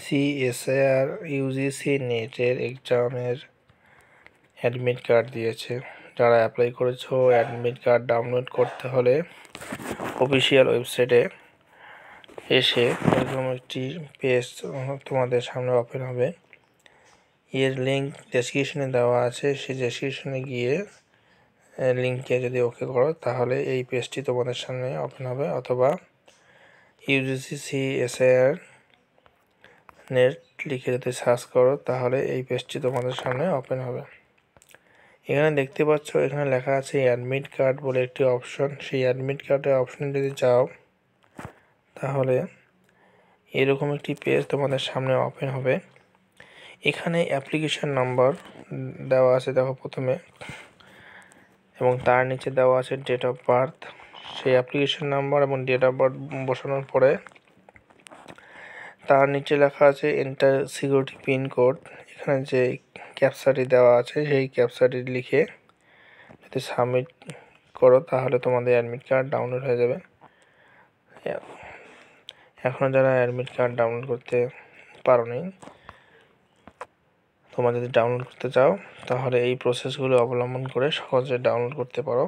CSR UGC নেটের এক্সামের admit card দিয়েছে। যারা অ্যাপ্লাই করেছো অ্যাডমিট কার্ড ডাউনলোড করতে হলে অফিসিয়াল ওয়েবসাইটে এসে এরকম একটি পেজ তোমাদের সামনে ওপেন হবে। এর লিঙ্ক ডেসক্রিপশনে দেওয়া আছে, সেই ডেসক্রিপশনে গিয়ে লিঙ্কে যদি ওকে করো তাহলে এই পেজটি তোমাদের সামনে ওপেন হবে, অথবা ইউজিসি সিএসআর নেট লিখে যদি সার্চ করো তাহলে এই পেজটি তোমাদের সামনে ওপেন হবে। এখানে দেখতে পাচ্ছ এখানে লেখা আছে অ্যাডমিট কার্ড বলে একটি অপশন। সেই অ্যাডমিট কার্ডের অপশনে যদি যাও তাহলে এরকম একটি পেজ তোমাদের সামনে ওপেন হবে। এখানে অ্যাপ্লিকেশন নাম্বার দেওয়া আছে দেখো প্রথমে, এবং তার নিচে দেওয়া আছে ডেট অফ বার্থ। সেই অ্যাপ্লিকেশন নাম্বার এবং ডেট অফ বার্থ বসানোর পরে তার নিচে লেখা আছে এন্টার সিকিউরিটি পিন কোড। এখানে যে ক্যাপচাটি দেওয়া আছে সেই ক্যাপচাটি লিখে যদি সাবমিট করো তাহলে তোমাদের অ্যাডমিট কার্ড ডাউনলোড হয়ে যাবে। এখনও যারা অ্যাডমিট কার্ড ডাউনলোড করতে পারোনি, তোমরা যদি ডাউনলোড করতে চাও তাহলে এই প্রসেসগুলো অবলম্বন করে সহজে ডাউনলোড করতে পারো।